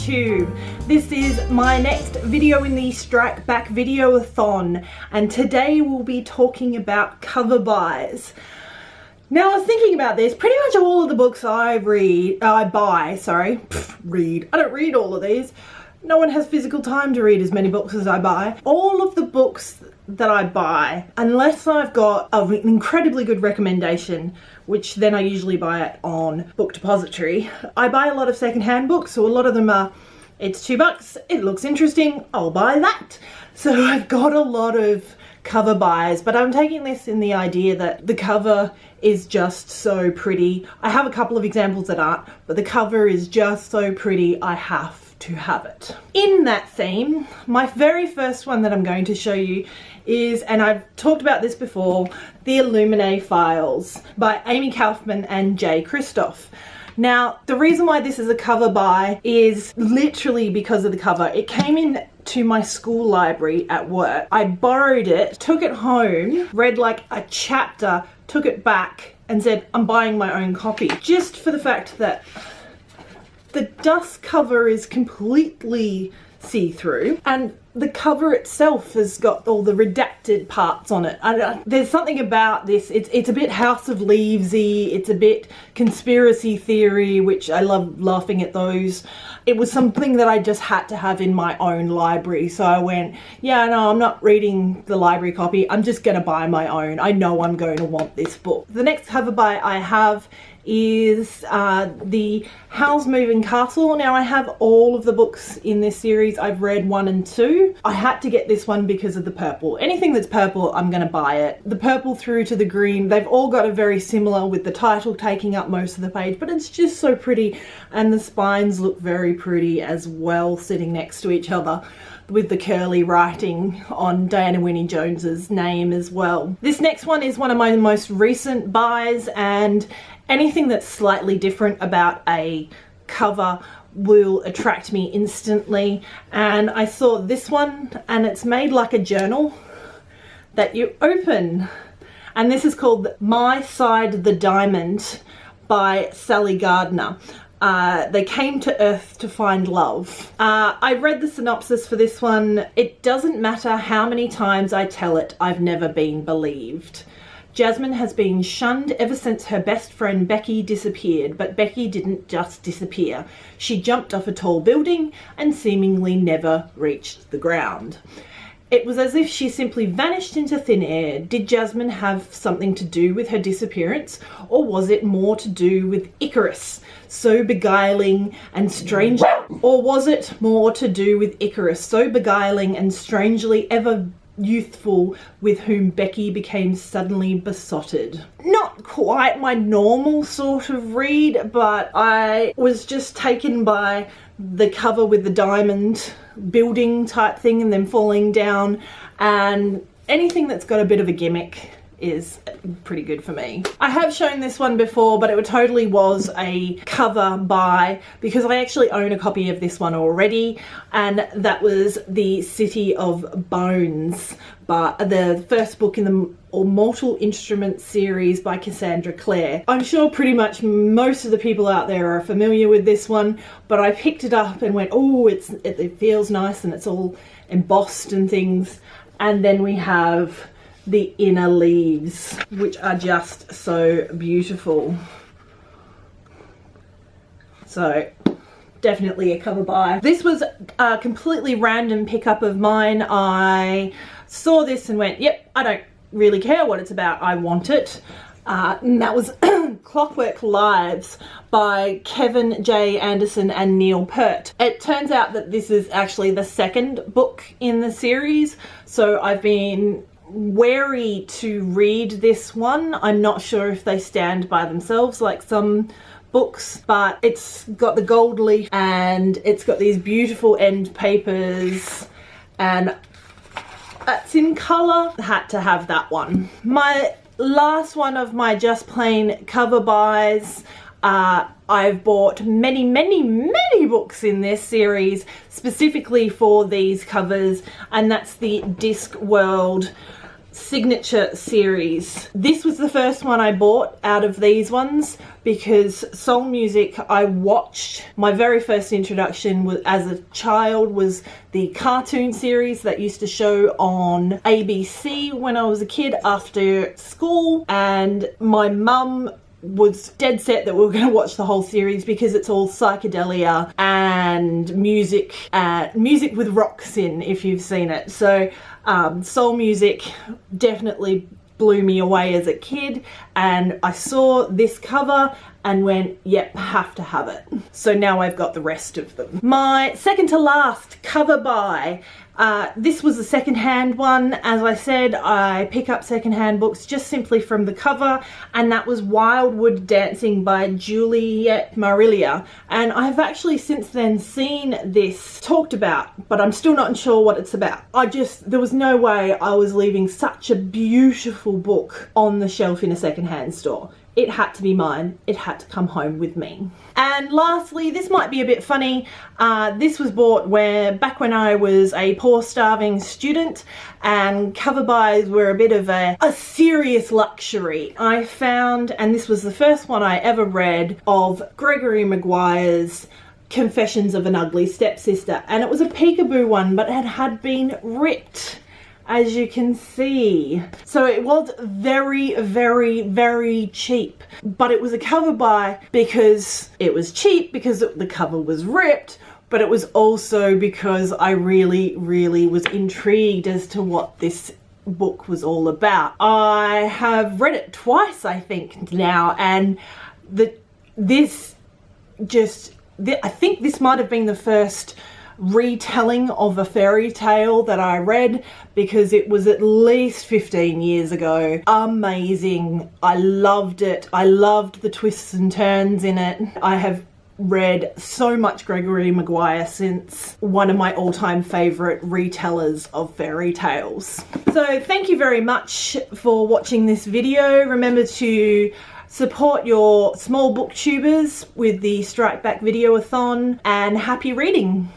YouTube. This is my next video in the Strike Back Videoathon, and today we'll be talking about cover buys. Now I was thinking about this, pretty much all of the books I buy, I don't read all of these. No one has physical time to read as many books as I buy. All of the books that I buy, unless I've got an incredibly good recommendation, which then I usually buy it on Book Depository, I buy a lot of secondhand books, so a lot of them are, it's $2, it looks interesting, I'll buy that. So I've got a lot of cover buys, but I'm taking this in the idea that the cover is just so pretty. I have a couple of examples that aren't, but the cover is just so pretty, I have to have it. In that theme, my very first one that I'm going to show you is, and I've talked about this before, The Illuminae Files by Amy Kaufman and Jay Kristoff. Now, the reason why this is a cover buy is literally because of the cover. It came in to my school library at work. I borrowed it, took it home, read like a chapter, took it back and said, I'm buying my own copy. Just for the fact that the dust cover is completely see-through and the cover itself has got all the redacted parts on it. There's something about this, it's a bit House of Leaves-y, it's a bit conspiracy theory, which I love laughing at those. It was something that I just had to have in my own library, so I went, yeah, no, I'm not reading the library copy, I'm just gonna buy my own. I know I'm going to want this book. The next cover buy I have is the Howl's Moving Castle. Now I have all of the books in this series. I've read 1 and 2. I had to get this one because of the purple. Anything that's purple, I'm gonna buy it. The purple through to the green, they've all got a very similar, with the title taking up most of the page, but it's just so pretty, and the spines look very pretty as well, sitting next to each other, with the curly writing on Diana Winnie Jones's name as well. This next one is one of my most recent buys, and anything that's slightly different about a cover will attract me instantly. And I saw this one, and it's made like a journal that you open. And this is called My Side the Diamond by Sally Gardner. They came to Earth to find love. I read the synopsis for this one. It doesn't matter how many times I tell it, I've never been believed. Jasmine has been shunned ever since her best friend Becky disappeared, but Becky didn't just disappear. She jumped off a tall building and seemingly never reached the ground. It was as if she simply vanished into thin air. Did Jasmine have something to do with her disappearance, or was it more to do with Icarus, so beguiling and strange? Or was it more to do with Icarus, so beguiling and strangely ever youthful, with whom Becky became suddenly besotted? Not quite my normal sort of read, but I was just taken by the cover with the diamond building type thing and then falling down, and anything that's got a bit of a gimmick is pretty good for me. I have shown this one before, but it totally was a cover buy because I actually own a copy of this one already, and that was The City of Bones, but the first book in the Mortal Instruments series by Cassandra Clare. I'm sure pretty much most of the people out there are familiar with this one, but I picked it up and went, oh, it feels nice and it's all embossed and things. And then we have the inner leaves, which are just so beautiful. So definitely a cover buy. This was a completely random pickup of mine. I saw this and went, yep, I don't really care what it's about, I want it. And that was Clockwork Lives by Kevin J. Anderson and Neil Peart. It turns out that this is actually the second book in the series, so I've been wary to read this one. I'm not sure if they stand by themselves like some books, but it's got the gold leaf and it's got these beautiful end papers and it's in colour. Had to have that one. My last one of my just plain cover buys, I've bought many books in this series specifically for these covers, and that's the Discworld signature series. This was the first one I bought out of these ones because Soul Music I watched. My very first introduction was, as a child, was the cartoon series that used to show on ABC when I was a kid after school, and my mum was dead set that we were going to watch the whole series because it's all psychedelia and music with rocks in, if you've seen it. So Soul Music definitely blew me away as a kid, and I saw this cover and went, yep, have to have it. So now I've got the rest of them. My second to last cover buy. This was a second-hand one. As I said, I pick up second-hand books just simply from the cover, and that was Wildwood Dancing by Juliet Marília. And I have actually since then seen this talked about, but I'm still not sure what it's about. There was no way I was leaving such a beautiful book on the shelf in a second-hand store. It had to be mine. It had to come home with me. And lastly, this might be a bit funny. This was bought back when I was a poor, starving student, and cover buys were a bit of a serious luxury. I found, and this was the first one I ever read, of Gregory Maguire's Confessions of an Ugly Stepsister, and it was a peekaboo one, but it had been ripped, as you can see. So it was very, very, very cheap, but it was a cover buy because it was cheap, because the cover was ripped, but it was also because I really, really was intrigued as to what this book was all about. I have read it twice, I think, now, and I think this might have been the first retelling of a fairy tale that I read, because it was at least 15 years ago. Amazing. I loved it. I loved the twists and turns in it. I have read so much Gregory Maguire since. One of my all-time favorite retellers of fairy tales. So thank you very much for watching this video. Remember to support your small booktubers with the Strike Back Videoathon, and happy reading.